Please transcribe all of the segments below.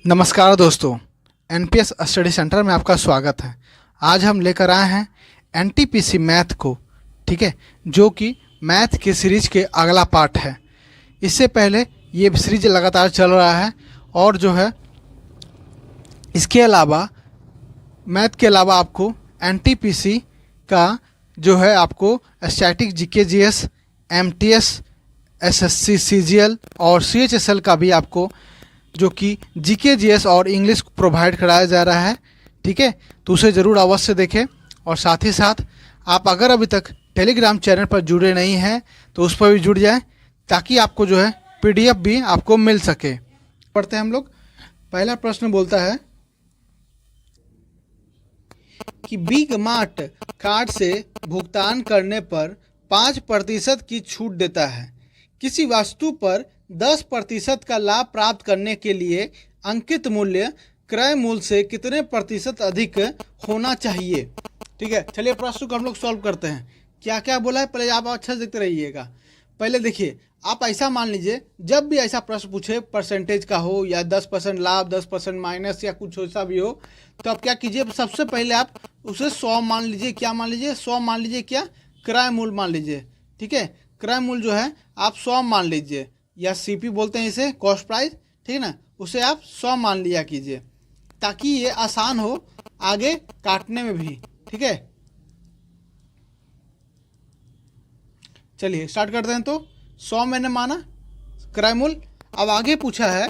नमस्कार दोस्तों, NPS study centre में आपका स्वागत है। आज हम लेकर आए हैं एनटीपीसी मैथ को, ठीक है, जो कि मैथ की सीरीज के अगला पार्ट है। इससे पहले ये सीरीज लगातार चल रहा है और जो है इसके अलावा मैथ के अलावा आपको एनटीपीसी का जो है आपको static GK GS, MTS, SSC CGL और सीएचएसएल का भी आपको जो कि जीके जीएस और इंग्लिश प्रोवाइड कराया जा रहा है, ठीक है। तो उसे ज़रूर अवश्य देखें और साथ ही साथ आप अगर अभी तक टेलीग्राम चैनल पर जुड़े नहीं हैं तो उस पर भी जुड़ जाएं ताकि आपको जो है पीडीएफ भी आपको मिल सके। पढ़ते हैं हम लोग। पहला प्रश्न बोलता है कि बिग मार्ट कार्ड से भुगतान करने पर 5% की छूट देता है। किसी वस्तु पर 10% का लाभ प्राप्त करने के लिए अंकित मूल्य क्रय मूल्य से कितने प्रतिशत अधिक होना चाहिए। ठीक है, चलिए प्रश्न को हम लोग सॉल्व करते हैं। क्या क्या बोला है पहले आप अच्छे से देखते रहिएगा। पहले देखिए, आप ऐसा मान लीजिए जब भी ऐसा प्रश्न पूछे परसेंटेज का हो या 10% लाभ, 10% माइनस या कुछ ऐसा भी हो, तो आप क्या कीजिए, सबसे पहले आप उसे 100 मान लीजिए। क्या मान लीजिए? 100 मान लीजिए। क्या? क्रय मूल्य मान लीजिए। ठीक है, क्रय मूल्य जो है आप 100 मान लीजिए, या सीपी बोलते हैं इसे, कॉस्ट प्राइस, ठीक है ना, उसे आप 100 मान लिया कीजिए ताकि ये आसान हो आगे काटने में भी। ठीक है, चलिए स्टार्ट करते हैं। तो 100 मैंने माना क्रय मूल्य। अब आगे पूछा है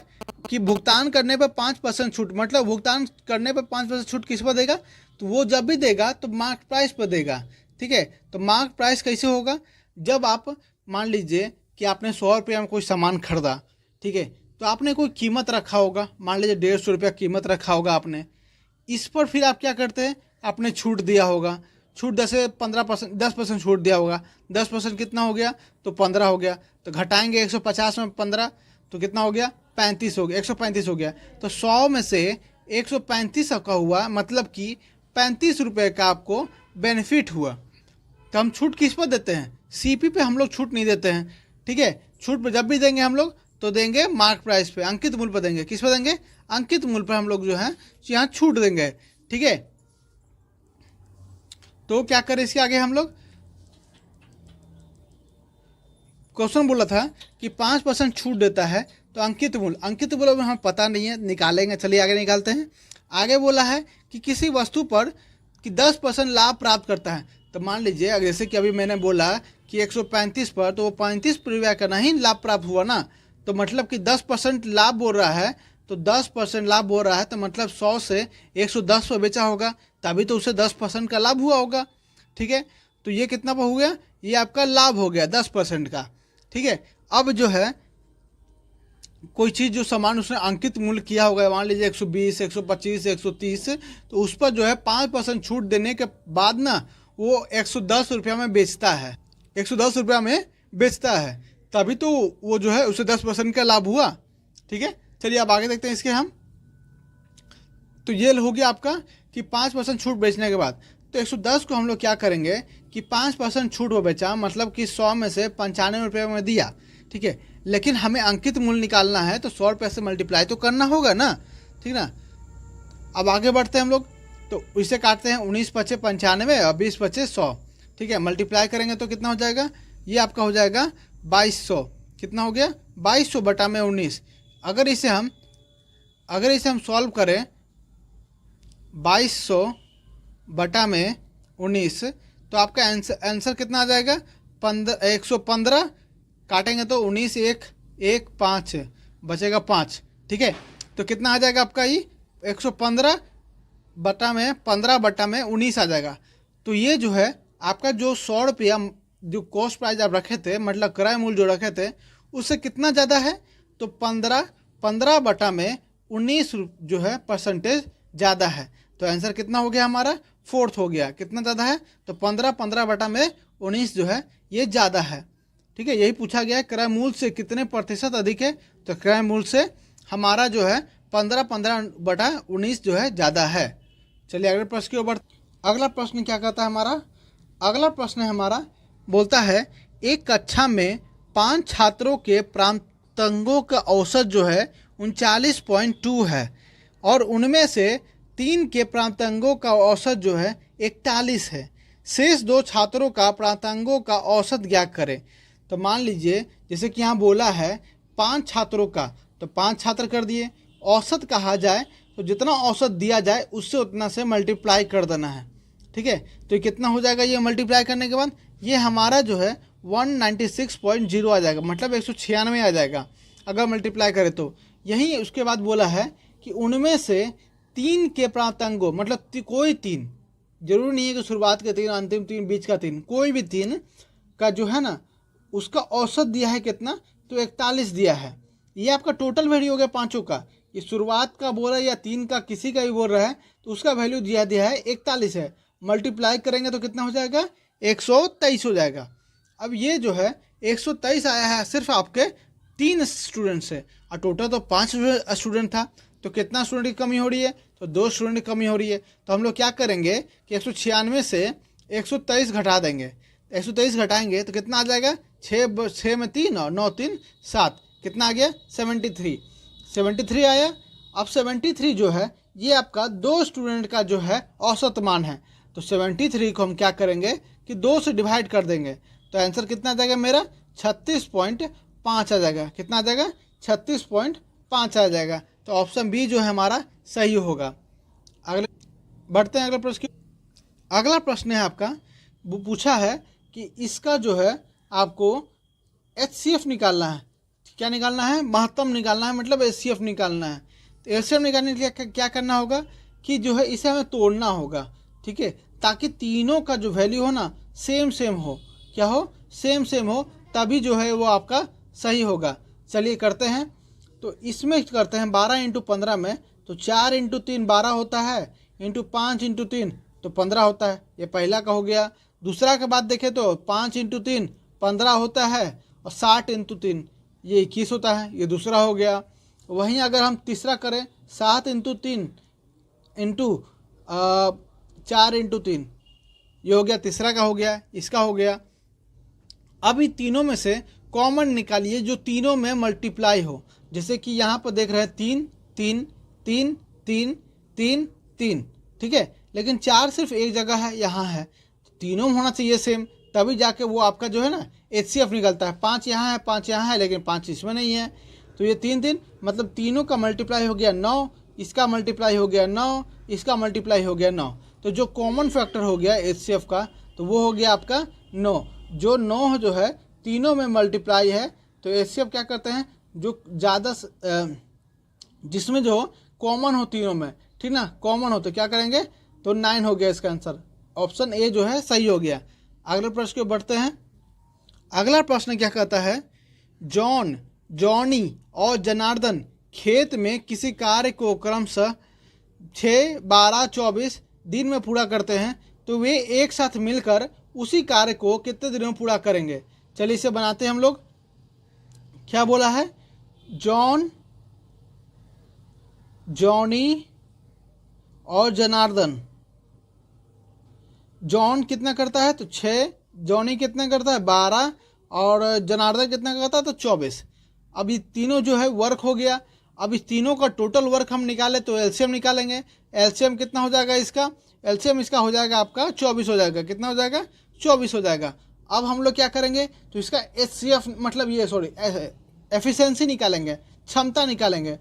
कि भुगतान करने पर 5% छूट, मतलब भुगतान करने पर 5% छूट किस पर देगा? तो वो जब भी देगा तो मार्क प्राइस पर देगा। ठीक है, तो मार्क प्राइस कैसे होगा? जब आप मान लीजिए कि आपने 100 रुपये में कोई सामान खरीदा, ठीक है, तो आपने कोई कीमत रखा होगा, मान लीजिए 150 रुपया कीमत रखा होगा आपने। इस पर फिर आप क्या करते हैं, आपने छूट दिया होगा। छूट 10% छूट दिया होगा। 10% कितना हो गया? तो 15 हो गया। तो घटाएंगे 150 में 15 तो कितना हो गया? 35 हो गया। 135 हो गया। तो 100 में से 135 का हुआ, मतलब कि 35 रुपये का आपको बेनिफिट हुआ। तो हम छूट किस पर देते हैं? सीपी पे हम लोग छूट नहीं देते हैं। ठीक है, छूट पर जब भी देंगे हम लोग तो देंगे मार्क प्राइस पे, अंकित मूल्य पर देंगे। किस पर देंगे? अंकित मूल्य पर हम लोग जो है यहाँ छूट देंगे। ठीक है, तो क्या करें इसके आगे हम लोग? क्वेश्चन बोला था कि 5% छूट देता है तो अंकित मूल्य में हमें पता नहीं है, निकालेंगे। चलिए आगे निकालते हैं। आगे बोला है कि किसी वस्तु पर कि 10% लाभ प्राप्त करता है। तो मान लीजिए जैसे कि अभी मैंने बोला कि 135 पर, तो वो 35 रुपया का नहीं लाभ प्राप्त हुआ ना, तो मतलब कि 10% लाभ बोल रहा है, तो 10% लाभ बोल रहा है, तो मतलब 100 से 110 पर बेचा होगा, तभी तो उसे 10% का लाभ हुआ होगा। ठीक है, तो ये कितना पर हो गया? ये आपका लाभ हो गया 10% का। ठीक है, अब जो है कोई चीज़ जो सामान उसने अंकित मूल्य किया होगा, मान लीजिए 120, 125, 130, तो उस पर जो है 5% छूट देने के बाद ना वो 110 रुपया में बेचता है। 110 रुपया में बेचता है, तभी तो वो जो है उसे 10% का लाभ हुआ। ठीक है, चलिए अब आगे देखते हैं इसके हम। तो ये हो गया आपका कि 5% छूट बेचने के बाद। तो 110 को हम लोग क्या करेंगे कि 5% छूट वो बेचा, मतलब कि 100 में से 95 रुपये में दिया। ठीक है, लेकिन हमें अंकित मूल्य निकालना है तो 100 रुपये से मल्टीप्लाई तो करना होगा ना। ठीक ना, अब आगे बढ़ते हैं हम लोग। तो इसे काटते हैं, 19 पचे 95 और 20 पचे 100। ठीक है, मल्टीप्लाई करेंगे तो कितना हो जाएगा? ये आपका हो जाएगा 2200। कितना हो गया? 2200 बटा में 19। अगर इसे हम सॉल्व करें 2200 बटा में 19, तो आपका आंसर कितना आ जाएगा? 115। काटेंगे तो 19 1 5 बचेगा 5। ठीक है, तो कितना आ जाएगा आपका? ये 115 बटा में 15 बटा में 19 आ जाएगा। तो ये जो है आपका जो 100 रुपया जो कॉस्ट प्राइस आप रखे थे, मतलब क्रय मूल्य जो रखे थे, उससे कितना ज़्यादा है? तो 15 बटा में 19 जो है परसेंटेज ज़्यादा है। तो आंसर कितना हो गया हमारा? 4th हो गया। कितना ज़्यादा है? तो 15 बटा में 19 जो है ये ज़्यादा है। ठीक है, यही पूछा गया है क्रय मूल्य से कितने प्रतिशत अधिक है। तो क्रय मूल्य से हमारा जो है 15 बटा 19 जो है ज़्यादा है। चलिए अगले प्रश्न की ओर बढ़ते। अगला प्रश्न क्या कहता है हमारा? अगला प्रश्न हमारा बोलता है एक कक्षा में 5 छात्रों के प्रांतांकों का औसत जो है 39.2 है और उनमें से 3 के प्रांतांगों का औसत जो है 41 है। शेष 2 छात्रों का प्रांतांगों का औसत ज्ञात करें। तो मान लीजिए जैसे कि यहाँ बोला है 5 छात्रों का, तो 5 छात्र कर दिए। औसत कहा जाए तो जितना औसत दिया जाए उससे उतना से मल्टीप्लाई कर देना है। ठीक है, तो ये कितना हो जाएगा, ये मल्टीप्लाई करने के बाद ये हमारा जो है 196.0 आ जाएगा, मतलब 196 आ जाएगा अगर मल्टीप्लाई करें तो। यही उसके बाद बोला है कि उनमें से 3 के प्रांतांगों, मतलब कोई 3, जरूरी नहीं है कि शुरुआत के 3, अंतिम 3, बीच का 3, कोई भी 3 का जो है ना उसका औसत दिया है कितना, तो 41 दिया है। ये आपका टोटल वैल्यू हो गया पाँचों का। ये शुरुआत का बोल रहा है या 3 का, किसी का भी बोल रहा है, तो उसका वैल्यू दिया है 41 है। मल्टीप्लाई करेंगे तो कितना हो जाएगा, 123 हो जाएगा। अब ये जो है 123 आया है सिर्फ आपके 3 स्टूडेंट से, और टोटल तो 5 स्टूडेंट था, तो कितना स्टूडेंट की कमी हो रही है, तो 2 स्टूडेंट की कमी हो रही है। तो हम लोग क्या करेंगे कि 196 से 123 घटा देंगे। 123 घटाएंगे तो कितना आ जाएगा, 6 में 3 और 9 3 7, कितना आ गया, 73 आया। अब 73 जो है ये आपका 2 स्टूडेंट का जो है औसत मान है, तो 73 को हम क्या करेंगे कि 2 से डिवाइड कर देंगे, तो आंसर कितना आ जाएगा मेरा, 36.5 आ जाएगा। कितना आ जाएगा, 36.5 आ जाएगा। तो ऑप्शन बी जो है हमारा सही होगा। अगले बढ़ते हैं अगले प्रश्न की। अगला प्रश्न है आपका, वो पूछा है कि इसका जो है आपको HCF निकालना है। क्या निकालना है, महत्तम निकालना है, मतलब HCF निकालना है। तो HCF निकालने के लिए क्या करना होगा कि जो है इसे हमें तोड़ना होगा। ठीक है, ताकि तीनों का जो वैल्यू हो ना सेम हो, क्या हो, सेम हो, तभी जो है वो आपका सही होगा। चलिए करते हैं। तो इसमें करते हैं 12 × 15 में, तो 4 × 3 12 होता है, इंटू 5 × 3 तो 15 होता है। ये पहला का हो गया। दूसरा के बाद देखें तो 5 × 3 15 होता है, और 60 × 3 ये 21 होता है, ये दूसरा हो गया। वहीं अगर हम तीसरा करें 7 × 3 इंटू 4 × 3, ये हो गया, तीसरा का हो गया, इसका हो गया। अब इन तीनों में से कॉमन निकालिए जो तीनों में मल्टीप्लाई हो। जैसे कि यहाँ पर देख रहे हैं 3 3 3 3 3 3, ठीक है, लेकिन 4 सिर्फ एक जगह है, यहाँ है, तो तीनों होना चाहिए सेम, तभी जाके वो आपका जो है ना HCF निकलता है। 5 यहाँ है, 5 यहाँ है, लेकिन 5 इसमें नहीं है, तो ये 3 3, मतलब तीनों का मल्टीप्लाई हो गया 9, इसका मल्टीप्लाई हो गया 9, इसका मल्टीप्लाई हो गया 9। तो जो कॉमन फैक्टर हो गया HCF का, तो वो हो गया आपका 9। जो 9 जो है तीनों में मल्टीप्लाई है, तो HCF क्या करते हैं, जो ज़्यादा जिसमें जो कॉमन हो तीनों में, ठीक ना, कॉमन हो तो क्या करेंगे, तो 9 हो गया इसका आंसर। ऑप्शन ए जो है सही हो गया। अगले प्रश्न को बढ़ते हैं। अगला प्रश्न क्या कहता है, जॉन, जॉनी और जनार्दन खेत में किसी कार्य को क्रमशः 6 12 24 दिन में पूरा करते हैं, तो वे एक साथ मिलकर उसी कार्य को कितने दिनों में पूरा करेंगे। चलिए इसे बनाते हैं हम लोग। क्या बोला है, जॉन, जॉनी और जनार्दन। जॉन कितना करता है, तो 6, जॉनी कितना करता है 12, और जनार्दन कितना करता है, तो 24। अब ये तीनों जो है वर्क हो गया। अब इस तीनों का टोटल वर्क हम निकालें तो LCM निकालेंगे। LCM कितना हो जाएगा इसका, LCM इसका हो जाएगा आपका 24 हो जाएगा। कितना हो जाएगा, 24 हो जाएगा। अब हम लोग क्या करेंगे, तो इसका HCF मतलब ये एफिशिएंसी निकालेंगे, क्षमता निकालेंगे,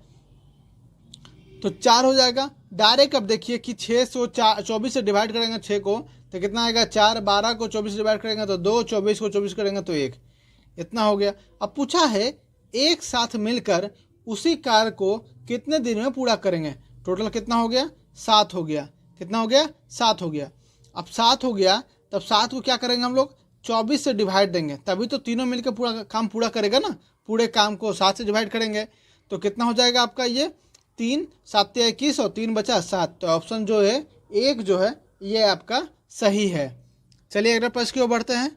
तो 4 हो जाएगा डायरेक्ट। अब देखिए कि 6 से 24 से डिवाइड करेंगे 6 को, तो कितना आएगा, 4, 12 को 24 से डिवाइड करेंगे तो 2, 24 को 24 करेंगे तो 1, इतना हो गया। अब पूछा है एक साथ मिलकर उसी कार्य को कितने दिन में पूरा करेंगे। टोटल कितना हो गया, 7 हो गया। कितना हो गया, 7 हो गया। अब 7 हो गया, तब 7 को क्या करेंगे हम लोग, 24 से डिवाइड देंगे, तभी तो तीनों मिलकर पूरा काम पूरा करेगा ना। पूरे काम को 7 से डिवाइड करेंगे तो कितना हो जाएगा आपका, ये 3 7 21 और 3 बचा 7। तो ऑप्शन जो है 1 जो है ये आपका सही है। चलिए अगला प्रश्न की ओर बढ़ते हैं।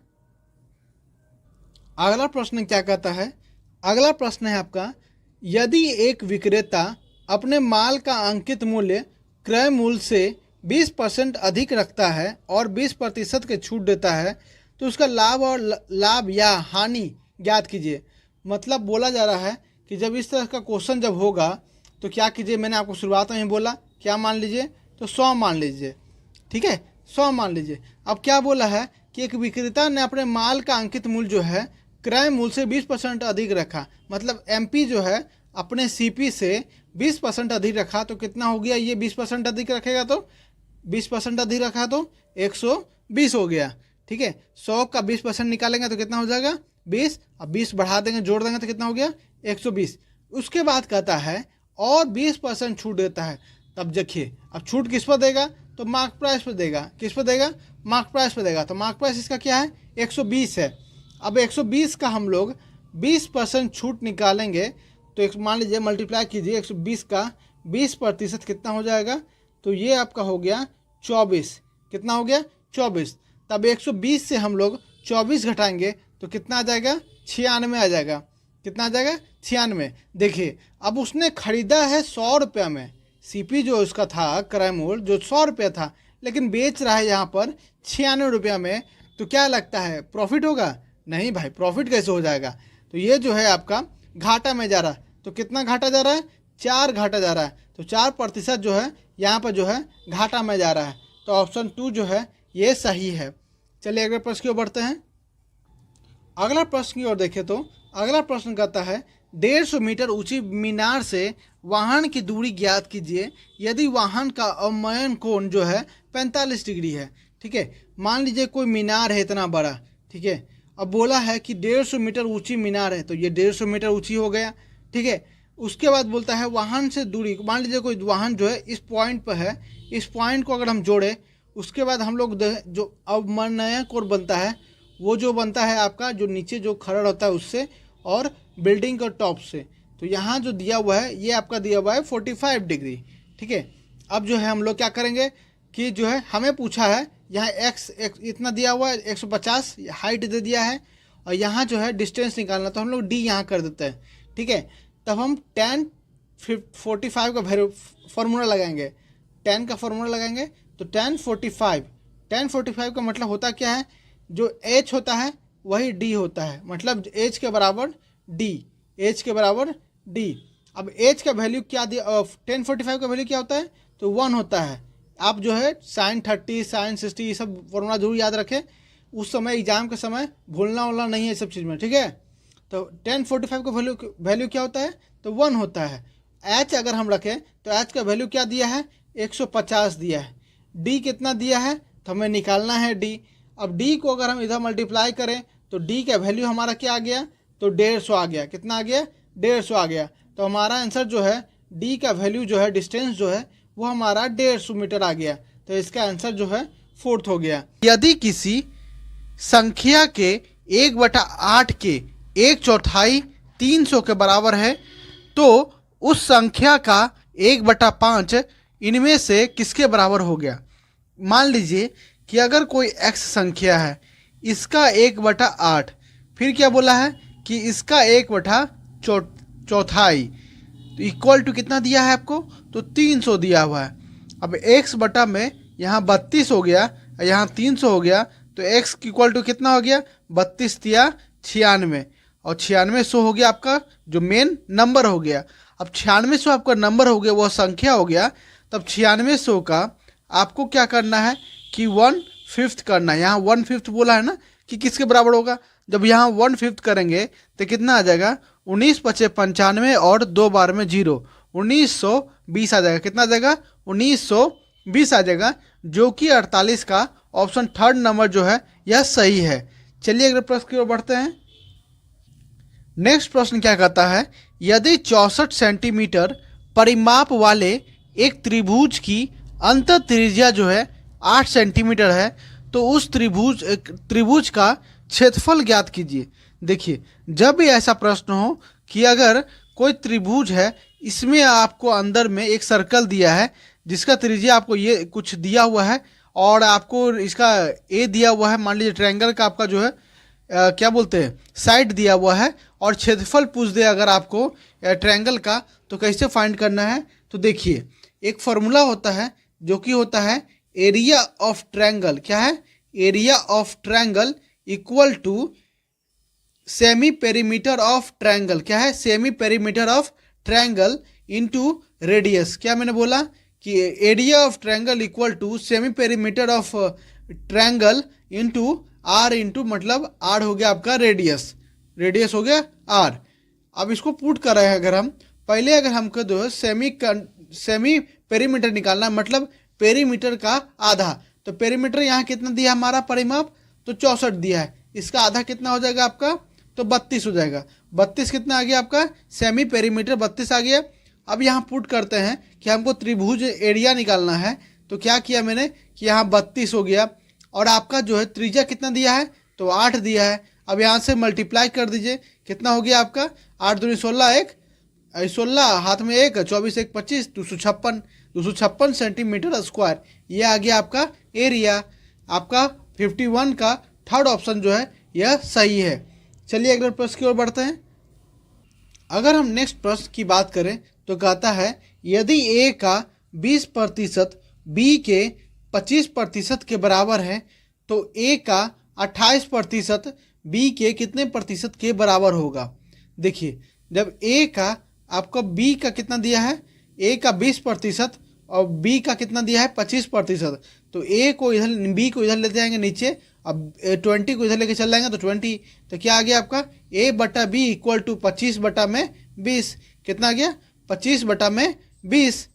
अगला प्रश्न क्या कहता है, अगला प्रश्न है आपका, यदि एक विक्रेता अपने माल का अंकित मूल्य क्रय मूल्य से 20% अधिक रखता है और 20% के छूट देता है, तो उसका लाभ या हानि ज्ञात कीजिए। मतलब बोला जा रहा है कि जब इस तरह का क्वेश्चन जब होगा तो क्या कीजिए, मैंने आपको शुरुआत में ही बोला, क्या मान लीजिए, तो 100 मान लीजिए, ठीक है, 100 मान लीजिए। अब क्या बोला है कि एक विक्रेता ने अपने माल का अंकित मूल्य जो है क्रय मूल्य से 20% अधिक रखा, मतलब एमपी जो है अपने सीपी से 20% अधिक रखा, तो कितना हो गया, ये 20% अधिक रखेगा तो 20% अधिक रखा तो 120 हो गया, ठीक है। 100 का 20% निकालेंगे तो कितना हो जाएगा 20, अब 20 बढ़ा देंगे जोड़ देंगे तो कितना हो गया 120। उसके बाद कहता है और 20% छूट देता है। तब देखिए अब छूट किस पर देगा, तो मार्क प्राइस पर देगा। किस पर देगा, मार्क प्राइस पर देगा। तो मार्क प्राइस इसका क्या है 120 है। अब 120 का हम लोग 20% छूट निकालेंगे तो एक मान लीजिए मल्टीप्लाई कीजिए 120 का 20% कितना हो जाएगा, तो ये आपका हो गया 24। कितना हो गया 24। तब 120 से हम लोग 24 घटाएंगे तो कितना आ जाएगा 96 आ जाएगा। कितना आ जाएगा 96। देखिए अब उसने खरीदा है 100 रुपये में, सीपी जो उसका था क्रय मूल्य जो 100 रुपये था, लेकिन बेच रहा है यहाँ पर 96 रुपये में, तो क्या लगता है प्रॉफिट होगा? नहीं भाई, प्रॉफिट कैसे हो जाएगा। तो ये जो है आपका घाटा में जा रहा है। तो कितना घाटा जा रहा है 4 घाटा जा रहा है। तो 4% जो है यहाँ पर जो है घाटा में जा रहा है। तो ऑप्शन 2 जो है ये सही है। चलिए अगले प्रश्न की ओर बढ़ते हैं। अगला प्रश्न की ओर देखें तो अगला प्रश्न कहता है 150 मीटर ऊंची मीनार से वाहन की दूरी ज्ञात कीजिए यदि वाहन का अवनयन कोण जो है 45 डिग्री है, ठीक है। मान लीजिए कोई मीनार है इतना बड़ा, ठीक है। अब बोला है कि 150 मीटर ऊंची मीनार है, तो ये 150 मीटर ऊंची हो गया, ठीक है। उसके बाद बोलता है वाहन से दूरी, मान लीजिए कोई वाहन जो है इस पॉइंट पर है, इस पॉइंट को अगर हम जोड़े, उसके बाद हम लोग जो अवनयन कोण बनता है वो जो बनता है आपका जो नीचे जो खड़ा होता है उससे और बिल्डिंग का टॉप से। तो यहाँ जो दिया हुआ है ये आपका दिया हुआ है 45 डिग्री, ठीक है। अब जो है हम लोग क्या करेंगे कि जो है हमें पूछा है यहाँ एक्स इतना दिया हुआ है 150 हाइट दे दिया है, और यहाँ जो है डिस्टेंस निकालना, तो हम लोग डी यहाँ कर देते हैं, ठीक है। तब हम tan 45 का फार्मूला लगाएंगे, tan का फार्मूला लगाएंगे तो tan 45 का मतलब होता क्या है, जो h होता है वही d होता है, मतलब h के बराबर d, h के बराबर d। अब h का वैल्यू क्या दिया, tan 45 का वैल्यू क्या होता है, तो 1 होता है। आप जो है sin 30 sin 60 ये सब फॉर्मूला जरूर याद रखें, उस समय एग्जाम के समय भूलना वोलना नहीं है सब चीज़ में, ठीक है। तो tan 45 का वैल्यू क्या होता है, तो 1 होता है। h अगर हम रखें तो h का वैल्यू क्या दिया है 150 दिया है, d कितना दिया है तो हमें निकालना है d। अब d को अगर हम इधर मल्टीप्लाई करें तो d का वैल्यू हमारा क्या आ गया, तो 150 आ गया। कितना आ गया 150 आ गया। तो हमारा आंसर जो है d का वैल्यू जो है डिस्टेंस जो है वो हमारा 150 मीटर आ गया। तो इसका आंसर जो है 4th हो गया। यदि किसी संख्या के 1/8 के 1/4 300 के बराबर है तो उस संख्या का 1/5 इनमें से किसके बराबर हो गया। मान लीजिए कि अगर कोई x संख्या है, इसका 1/8, फिर क्या बोला है कि इसका 1/4 तो इक्वल टू कितना दिया है आपको, तो 300 दिया हुआ है। अब x बटा में यहाँ 32 हो गया, यहाँ 300 हो गया, तो x इक्वल टू कितना हो गया 32 दिया 96, और 9600 हो गया आपका जो मेन नंबर हो गया। अब 9600 आपका नंबर हो गया, वह संख्या हो गया। तब 9600 का आपको क्या करना है कि 1/5 करना है। यहाँ 1/5 बोला है ना कि किसके बराबर होगा, जब यहाँ 1/5 करेंगे तो कितना आ जाएगा 19 × 95 और 2 बार में 0, 1920 आ जाएगा। कितना आ जाएगा 1920 आ जाएगा, जो कि 48 का ऑप्शन 3rd नंबर जो है यह सही है। चलिए अगले प्रश्न की ओर बढ़ते हैं। नेक्स्ट प्रश्न क्या कहता है, यदि 64 सेंटीमीटर परिमाप वाले एक त्रिभुज की अंत त्रिज्या जो है 8 सेंटीमीटर है तो उस त्रिभुज का क्षेत्रफल ज्ञात कीजिए। देखिए जब भी ऐसा प्रश्न हो कि अगर कोई त्रिभुज है, इसमें आपको अंदर में एक सर्कल दिया है जिसका त्रिज्या आपको ये कुछ दिया हुआ है और आपको इसका ए दिया हुआ है, मान लीजिए ट्रायंगल का आपका जो है क्या बोलते हैं साइड दिया हुआ है, और क्षेत्रफल पूछ दे अगर आपको ट्रायंगल का, तो कैसे फाइंड करना है। तो देखिए एक फॉर्मूला होता है जो कि होता है एरिया ऑफ ट्रायंगल। क्या है, area of triangle equal to semi perimeter of triangle, क्या है, semi perimeter of triangle into radius. क्या मैंने बोला कि area of triangle equal to semi perimeter of triangle into R, into मतलब आर हो गया आपका रेडियस, रेडियस हो गया आर। अब इसको पुट कर रहे हैं अगर हम, पहले अगर हमको जो है सेमी पेरीमीटर निकालना है, मतलब पेरीमीटर का आधा, तो पेरीमीटर यहाँ कितना दिया हमारा परिमाप, तो 64 दिया है, इसका आधा कितना हो जाएगा आपका, तो 32 हो जाएगा। 32 कितना आ गया आपका, सेमी पेरीमीटर 32 आ गया। अब यहाँ पुट करते हैं कि हमको त्रिभुज एरिया निकालना है, तो क्या किया मैंने कि यहाँ 32 हो गया, और आपका जो है त्रिज्या कितना दिया है, तो 8 दिया है। अब यहाँ से मल्टीप्लाई कर दीजिए, कितना हो गया आपका, 8 दूनी 16, 16 हाथ में 1, 24 1 25, 256 सेंटीमीटर स्क्वायर, ये आ गया आपका एरिया। आपका 51 का थर्ड ऑप्शन जो है यह सही है। चलिए अगले प्रश्न की ओर बढ़ते हैं। अगर हम नेक्स्ट प्रश्न की बात करें तो कहता है यदि ए का 20% बी के 25% के बराबर है तो ए का 28% बी के कितने प्रतिशत के बराबर होगा। देखिए जब ए का आपको बी का कितना दिया है, ए का 20% और बी का कितना दिया है 25%, तो ए को इधर, बी को इधर लेते जाएंगे नीचे, अब 20 को इधर लेके चल जाएंगे तो 20, तो क्या आ गया आपका ए बटा बी इक्वल टू 25 बटा में 20, कितना आ गया 25 बटा में 20,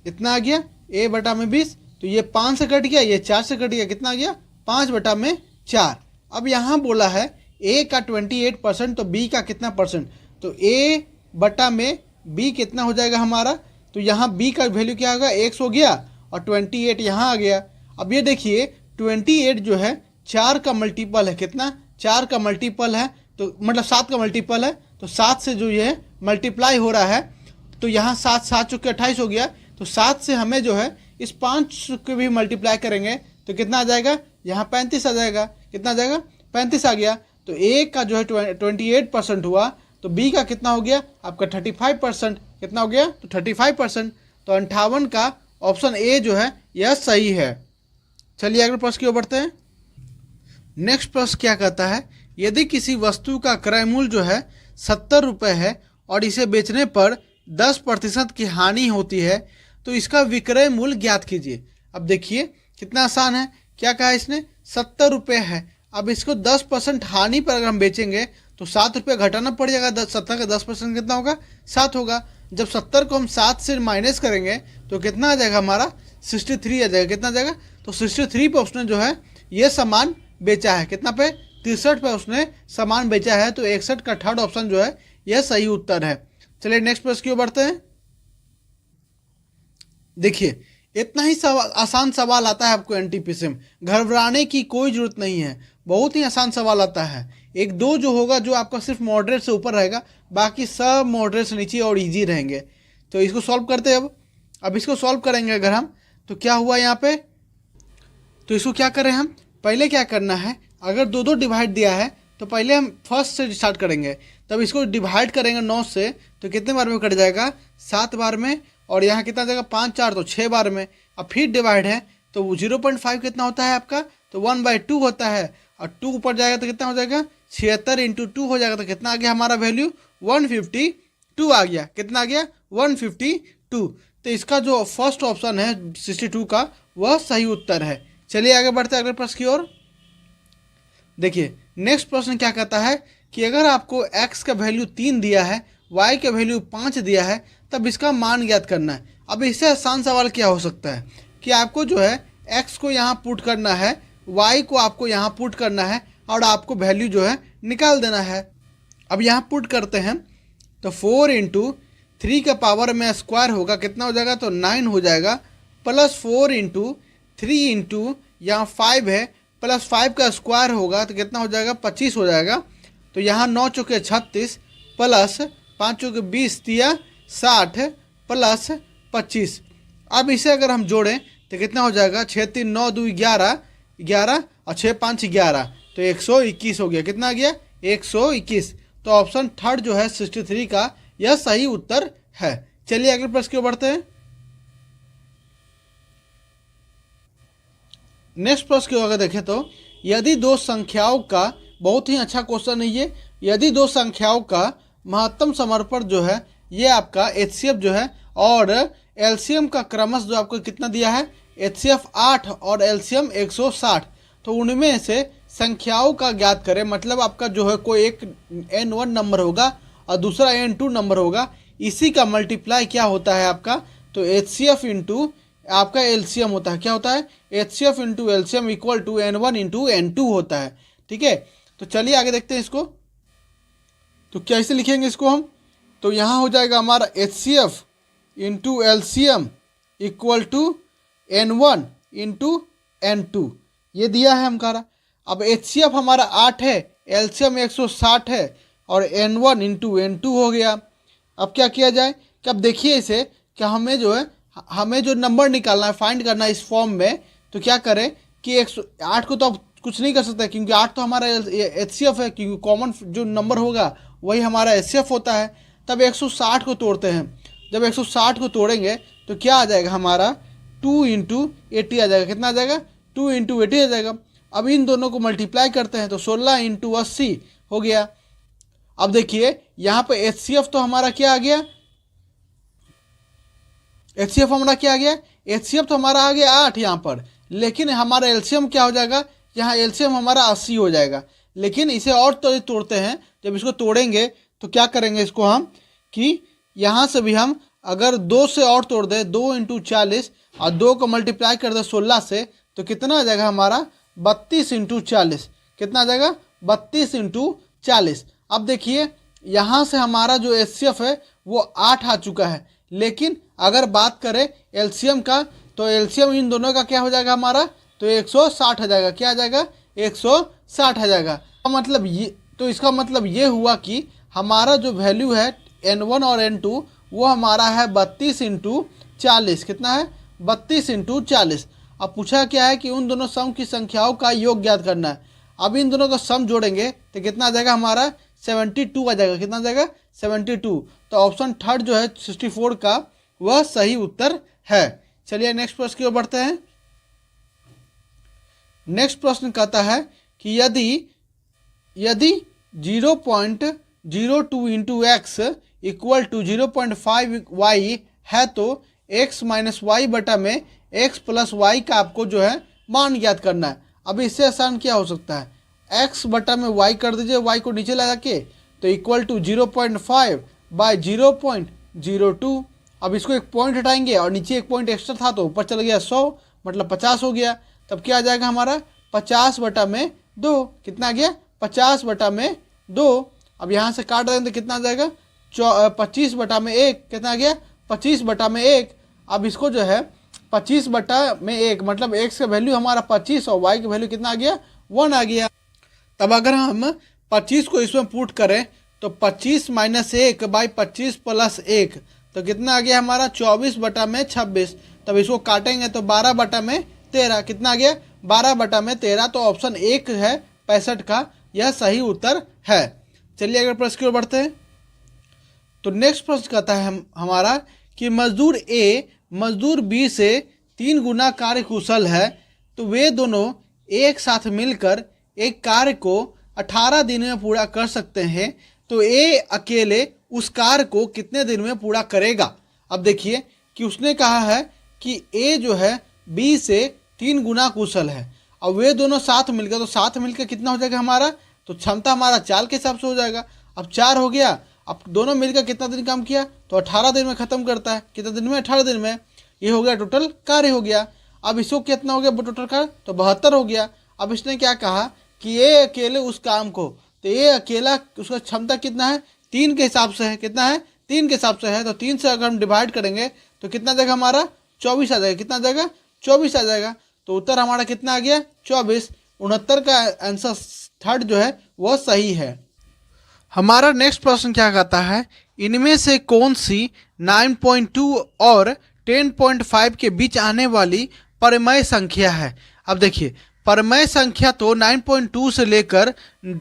इतना आ गया ए बटा में 20। तो ये 5 से कट गया, ये 4 से कट गया, कितना आ गया 5 बटा में 4। अब यहाँ बोला है ए का 28% तो बी का कितना परसेंट, तो ए बटा में बी कितना हो जाएगा हमारा, तो यहाँ बी का वैल्यू क्या होगा, x हो गया और 28 यहाँ आ गया। अब ये देखिए 28 जो है 4 का मल्टीपल है, कितना 4 का मल्टीपल है, तो मतलब 7 का मल्टीपल है, तो 7 से जो ये मल्टीप्लाई हो रहा है, तो यहाँ 7 7 चौके 28 हो गया, तो 7 से हमें जो है इस 5 को भी मल्टीप्लाई करेंगे तो कितना आ जाएगा, यहाँ 35 आ जाएगा, कितना आ जाएगा 35 आ गया। तो ए का जो है 28% हुआ, तो बी का कितना हो गया आपका 35%, कितना हो गया तो 35%, तो 58 का ऑप्शन ए जो है यह सही है। चलिए अगले प्रश्न की ओर बढ़ते हैं। नेक्स्ट प्रश्न क्या कहता है, यदि किसी वस्तु का क्रय मूल्य जो है 70 रुपये है और इसे बेचने पर 10% की हानि होती है तो इसका विक्रय मूल्य ज्ञात कीजिए। अब देखिए कितना आसान है, क्या कहा इसने 70 रुपये है, अब इसको 10% हानि पर अगर हम बेचेंगे तो 7 रुपये घटाना पड़ जाएगा, 70 का 10% कितना होगा 7 होगा। जब 70 को हम 7 से माइनस करेंगे तो कितना आ जाएगा हमारा 63 आ जाएगा, कितना आ जाएगा, तो 63 पे उसने जो है ये सामान बेचा है, कितना पे 63 पे उसने सामान बेचा है, तो 61 का थर्ड ऑप्शन जो है यह सही उत्तर है। चलिए नेक्स्ट प्रश्न की ओर बढ़ते हैं। देखिए इतना ही आसान सवाल आता है आपको एनटीपीसी में, घबराने की कोई जरूरत नहीं है, बहुत ही आसान सवाल आता है। एक दो जो होगा जो आपका सिर्फ मॉडरेट से ऊपर रहेगा, बाकी सब मॉडरेट से नीचे और इजी रहेंगे। तो इसको सॉल्व करते हैं। अब इसको सॉल्व करेंगे अगर हम, तो क्या हुआ यहाँ पे, तो इसको क्या करें हम, पहले क्या करना है, अगर दो दो डिवाइड दिया है तो पहले हम फर्स्ट से स्टार्ट करेंगे, तब इसको डिवाइड करेंगे 9 से, तो कितने बार में कट जाएगा 7 बार में, और यहाँ कितना जाएगा 5 4 तो 6 बार में। अब फिर डिवाइड है तो 0.5 कितना होता है आपका, तो 1/2 होता है, और 2 ऊपर जाएगा तो कितना हो जाएगा 76 × 2 हो जाएगा, तो कितना आ गया हमारा वैल्यू 152 आ गया, कितना आ गया 152। तो इसका जो फर्स्ट ऑप्शन है 62 का वह सही उत्तर है। चलिए आगे बढ़ते हैं अगले प्रश्न की ओर। देखिए नेक्स्ट प्रश्न क्या कहता है कि अगर आपको x का वैल्यू 3 दिया है, y का वैल्यू 5 दिया है, तब इसका मान ज्ञात करना है। अब इससे आसान सवाल क्या हो सकता है कि आपको जो है x को यहाँ पुट करना है, y को आपको यहाँ पुट करना है, और आपको वैल्यू जो है निकाल देना है। अब यहाँ पुट करते हैं तो 4 × 3 का पावर में स्क्वायर होगा, कितना हो जाएगा, तो 9 हो जाएगा, प्लस 4 × 3 × यहाँ 5 है, प्लस 5 का स्क्वायर होगा तो कितना हो जाएगा 25 हो जाएगा। तो यहाँ 9 चौके 36 प्लस 5 चौके 20 दिया 60 प्लस 25। अब इसे अगर हम जोड़ें तो कितना हो जाएगा 6 3 9 2 11 11 और 6 5 11, तो 121 हो गया, कितना आ गया 121। तो ऑप्शन थर्ड जो है 63 का यह सही उत्तर है। चलिए अगले प्रश्न की ओर बढ़ते हैं। नेक्स्ट प्रश्न की ओर अगर देखें तो यदि दो संख्याओं का बहुत ही अच्छा क्वेश्चन है ये। यदि दो संख्याओं का महत्तम समर्पण जो है ये आपका एचसीएफ जो है और एलसीएम का क्रमश जो आपको कितना दिया है एचसीएफ 8 और एलसीएम 160, तो उनमें से संख्याओं का ज्ञात करें। मतलब आपका जो है कोई एक n1 नंबर होगा और दूसरा n2 नंबर होगा, इसी का मल्टीप्लाई क्या होता है आपका, तो एचसीएफ इंटू आपका एलसीएम होता है। क्या होता है, HCF into LCM equal to n1 into n2 होता है। ठीक है, तो चलिए आगे देखते हैं इसको। तो कैसे लिखेंगे इसको हम, तो यहाँ हो जाएगा हमारा HCF into LCM equal to n1 into n2, ये दिया है हमारा। अब एचसीएफ हमारा 8 है, एलसीएम 160 है और n1 इंटू n2 हो गया। अब क्या किया जाए कि अब देखिए इसे कि हमें जो नंबर निकालना है, फाइंड करना है इस फॉर्म में, तो क्या करें कि 108 को तो अब कुछ नहीं कर सकते क्योंकि 8 तो हमारा एचसीएफ है, क्योंकि कॉमन जो नंबर होगा वही हमारा एचसीएफ होता है। तब 160 को तोड़ते हैं, जब 160 को तोड़ेंगे तो क्या आ जाएगा हमारा 2 इंटू 80 आ जाएगा। कितना आ जाएगा, 2 इंटू 80 आ जाएगा। अब इन दोनों को मल्टीप्लाई करते हैं तो 16 इंटू 80 हो गया। अब देखिए यहाँ पे एचसीएफ तो हमारा क्या आ गया, एचसीएफ हमारा क्या आ गया, एचसीएफ तो हमारा आ गया 8 यहाँ पर, लेकिन हमारा एलसीएम क्या हो जाएगा, यहाँ एलसीएम हमारा 80 हो जाएगा। लेकिन इसे और तो तोड़ते हैं, जब इसको तोड़ेंगे तो क्या करेंगे इसको हम कि यहाँ से भी हम अगर 2 से और तोड़ दें, 2 इंटू 40 और 2 को मल्टीप्लाई कर दें 16 से, तो कितना आ जाएगा हमारा 32 इंटू 40। कितना आ जाएगा 32 इंटू 40। अब देखिए यहाँ से हमारा जो एचसीएफ है वो 8 आ चुका है, लेकिन अगर बात करें एलसीएम का तो एलसीएम इन दोनों का क्या हो जाएगा हमारा, तो 160 आ जाएगा। क्या आ जाएगा, 160 आ जाएगा। मतलब ये, तो इसका मतलब ये हुआ कि हमारा जो वैल्यू है n1 और n2 वो हमारा है 32 इंटू 40। कितना है, 32 इंटू 40। अब पूछा क्या है कि उन दोनों सम की संख्याओं का योग ज्ञात करना है। अब इन दोनों का सम जोड़ेंगे तो कितना आ जाएगा हमारा 72 आ जाएगा। कितना आ जाएगा 72। तो ऑप्शन थर्ड जो है 64 का वह सही उत्तर है। चलिए नेक्स्ट प्रश्न की ओर बढ़ते हैं। नेक्स्ट प्रश्न कहता है कि यदि 0.02 into X equal to 0.5 Y है तो x माइनस वाई बटा में x प्लस वाई का आपको जो है मान ज्ञात करना है। अब इससे आसान क्या हो सकता है, x बटा में y कर दीजिए, y को नीचे ला के, तो इक्वल टू 0.5 बाय 0.02। अब इसको एक पॉइंट हटाएंगे और नीचे एक पॉइंट एक्स्ट्रा था तो ऊपर चल गया 100, मतलब 50 हो गया। तब क्या आ जाएगा हमारा 50 बटा में 2। कितना आ गया 50 बटा में 2। अब यहाँ से काट देंगे तो कितना आ जाएगा 25 बटा में 1। कितना आ गया 25 बटा में 1। अब इसको जो है 25 बटा में 1 मतलब x का वैल्यू हमारा 25 और y का वैल्यू कितना आ गया 1 आ गया। तब अगर हम 25 को इसमें पुट करें तो 25 माइनस 1 बाई 25 प्लस 1 तो कितना आ गया हमारा 24 बटा में 26। तब इसको काटेंगे तो 12 बटा में 13। कितना आ गया 12 बटा में 13। तो ऑप्शन 1 है 65 का, यह सही उत्तर है। चलिए अगर प्रश्न की ओर बढ़ते हैं। तो नेक्स्ट प्रश्न कहता है हमारा कि मजदूर ए मजदूर बी से 3 गुना कार्य कुशल है, तो वे दोनों एक साथ मिलकर एक कार्य को 18 दिन में पूरा कर सकते हैं, तो ए अकेले उस कार्य को कितने दिन में पूरा करेगा। अब देखिए कि उसने कहा है कि ए जो है बी से 3 गुना कुशल है और वे दोनों साथ मिलकर, तो साथ मिलकर कितना हो जाएगा हमारा, तो क्षमता हमारा 4 के हिसाब से हो जाएगा। अब 4 हो गया, अब दोनों मिलकर कितना दिन काम किया, तो 18 दिन में ख़त्म करता है। कितने दिन में 18 दिन में। ये हो गया टोटल कार्य हो गया। अब इसको कितना हो गया टोटल कार्य, तो 72 हो गया। अब इसने क्या कहा कि ये अकेले उस काम को, तो ये अकेला उसका क्षमता कितना है 3 के हिसाब से है। कितना है 3 के हिसाब से है। तो 3 से अगर हम डिवाइड करेंगे तो कितना जाएगा हमारा 24 आ जाएगा। कितना आ जाएगा 24 आ जाएगा। तो उत्तर हमारा कितना आ गया 24। 69 का आंसर थर्ड जो है वह सही है। हमारा नेक्स्ट प्रश्न क्या कहता है, इनमें से कौन सी 9.2 और 10.5 के बीच आने वाली परमेय संख्या है। अब देखिए परमेय संख्या तो 9.2 से लेकर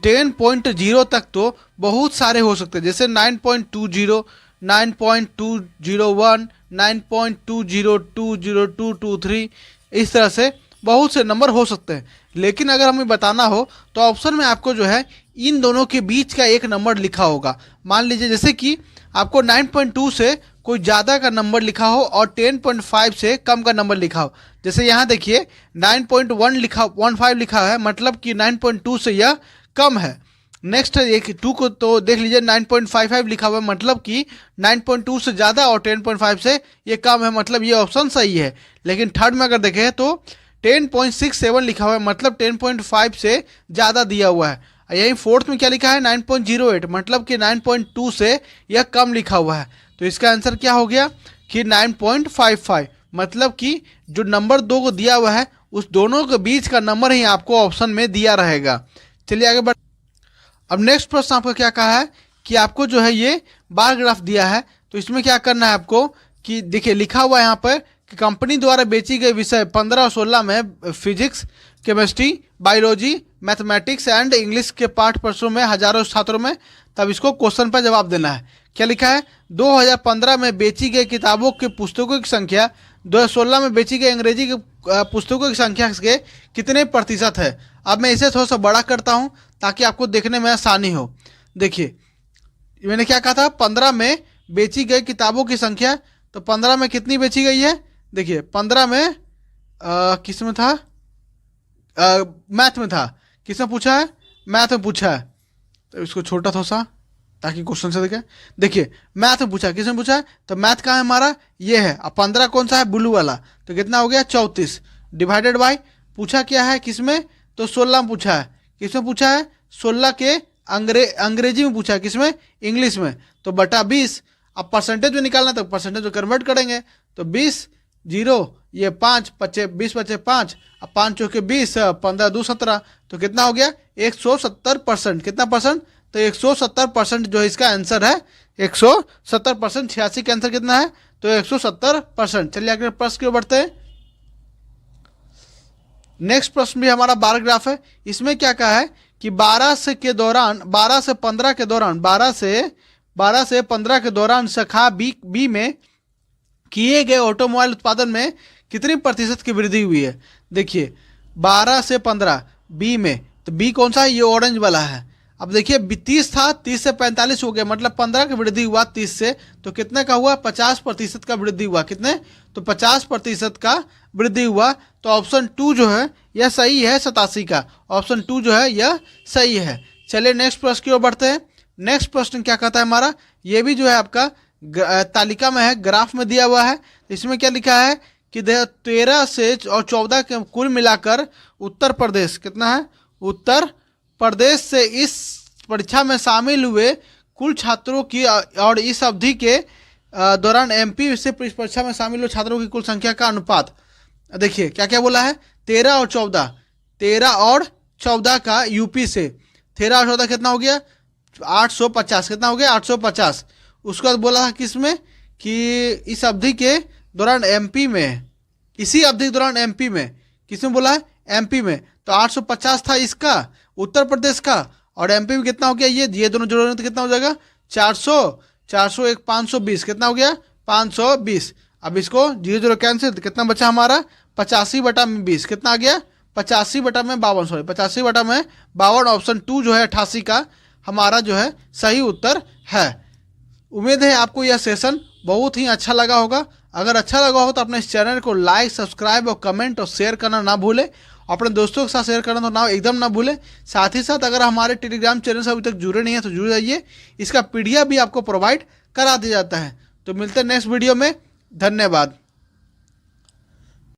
10.0 तक तो बहुत सारे हो सकते हैं, जैसे 9.20, 9.201, 9.202, 0223, इस तरह से बहुत से नंबर हो सकते हैं। लेकिन अगर हमें बताना हो तो ऑप्शन में आपको जो है इन दोनों के बीच का एक नंबर लिखा होगा। मान लीजिए जैसे कि आपको 9.2 से कोई ज़्यादा का नंबर लिखा हो और 10.5 से कम का नंबर लिखा हो। जैसे यहाँ देखिए 9.15 लिखा है, मतलब कि 9.2 से यह कम है। नेक्स्ट एक 2 को तो देख लीजिए 9.55 लिखा हुआ है, मतलब कि 9.2 से ज़्यादा और 10.5 से ये कम है, मतलब ये ऑप्शन सही है। लेकिन थर्ड में अगर देखें तो 10.67 लिखा हुआ है, मतलब 10.5 से ज़्यादा दिया हुआ है। यही फोर्थ में क्या लिखा है 9.08, मतलब कि 9.2 से यह कम लिखा हुआ है। तो इसका आंसर क्या हो गया कि 9.55, मतलब कि जो नंबर 2 को दिया हुआ है उस दोनों के बीच का नंबर ही आपको ऑप्शन में दिया रहेगा। चलिए आगे बढ़। अब नेक्स्ट प्रश्न आपका क्या कहा है कि आपको जो है ये बार ग्राफ दिया है, तो इसमें क्या करना है आपको कि देखिए लिखा हुआ है यहाँ पर कि कंपनी द्वारा बेची गई विषय 15 और 16 में physics, chemistry, biology, mathematics and English के पाठ प्रश्नों में हजारों छात्रों में, तब इसको क्वेश्चन पर जवाब देना है। क्या लिखा है 2015 में बेची गई किताबों की पुस्तकों की संख्या 2016 में बेची गई अंग्रेजी की पुस्तकों की संख्या के कितने प्रतिशत है। अब मैं इसे थोड़ा सा बड़ा करता हूँ ताकि आपको देखने में आसानी हो। देखिए मैंने क्या कहा था 15 में बेची गई किताबों की संख्या, तो 15 में कितनी बेची गई है। देखिए 15 में किस में था, मैथ में था। किसने पूछा है, मैथ में पूछा है। तो इसको छोटा थोड़ा सा ताकि क्वेश्चन से देखें। देखिए मैथ में पूछा, किसने पूछा है, तो मैथ कहाँ है हमारा, ये है। अब 15 कौन सा है, ब्लू वाला, तो कितना हो गया 34 डिवाइडेड बाय पूछा क्या है किसमें, तो 16 में पूछा है। किसमें पूछा है, 16 के अंग्रेजी में पूछा है, किसमें, इंग्लिश में, तो बटा 20। अब परसेंटेज में निकालना तो परसेंटेज में कन्वर्ट करेंगे, तो 20 0 ये 5 20 बचे 5, अब 5 चौके 20, 15 2 17, तो कितना हो गया 170%। कितना परसेंट, तो 170% जो है इसका आंसर है 170%। 86 का आंसर कितना है, तो 170%। चलिए अगले प्रश्न की ओर बढ़ते हैं। नेक्स्ट प्रश्न भी हमारा बार ग्राफ है। इसमें क्या कहा है कि 12 से 15 के दौरान 12 से 15 के दौरान शाखा बी में किए गए ऑटोमोबाइल उत्पादन में कितनी प्रतिशत की वृद्धि हुई है। देखिए 12 से 15 बी में, तो बी कौन सा है, ये ऑरेंज वाला है। अब देखिए 30 था, 30 से 45 हो गया, मतलब 15 की वृद्धि हुआ 30 से, तो कितने का हुआ 50% का वृद्धि हुआ। कितने, तो 50% का वृद्धि हुआ। तो ऑप्शन 2 जो है यह सही है, 87 का ऑप्शन 2 जो है यह सही है। चलिए नेक्स्ट प्रश्न की ओर बढ़ते हैं। नेक्स्ट प्रश्न क्या कहता है हमारा, ये भी जो है आपका तालिका में है, ग्राफ में दिया हुआ है। इसमें क्या लिखा है कि 13 से और 14 के कुल मिलाकर उत्तर प्रदेश कितना है, उत्तर प्रदेश से इस परीक्षा में शामिल हुए कुल छात्रों की और इस अवधि के दौरान एमपी से इस परीक्षा में शामिल हुए छात्रों की कुल संख्या का अनुपात। देखिए क्या क्या बोला है, 13 और 14 का यूपी से, 13 और 14 कितना हो गया 850, कितना हो गया 850। उसके बाद बोला था किसमें कि इस अवधि के दौरान एमपी में, इसी अवधि के दौरान एमपी में, किसमें बोला है एमपी में, तो 850 था इसका उत्तर प्रदेश का, और एमपी में कितना हो गया ये दोनों जोड़ोगे तो कितना हो जाएगा 400 1 520, कितना हो गया 520। अब इसको 0 कैंसिल, तो कितना बचा हमारा 85/20, कितना आ गया 85/52, सॉरी 85/52। ऑप्शन 2 जो है 88 का हमारा जो है सही उत्तर है। उम्मीद है आपको यह सेशन बहुत ही अच्छा लगा होगा। अगर अच्छा लगा हो तो अपने इस चैनल को लाइक, सब्सक्राइब और कमेंट और शेयर करना ना भूलें। अपने दोस्तों के साथ शेयर करना तो ना एकदम ना भूलें। साथ ही साथ अगर हमारे टेलीग्राम चैनल से अभी तक जुड़े नहीं हैं तो जुड़ जाइए, इसका पीडीएफ भी आपको प्रोवाइड करा दिया जाता है। तो मिलते हैं नेक्स्ट वीडियो में, धन्यवाद।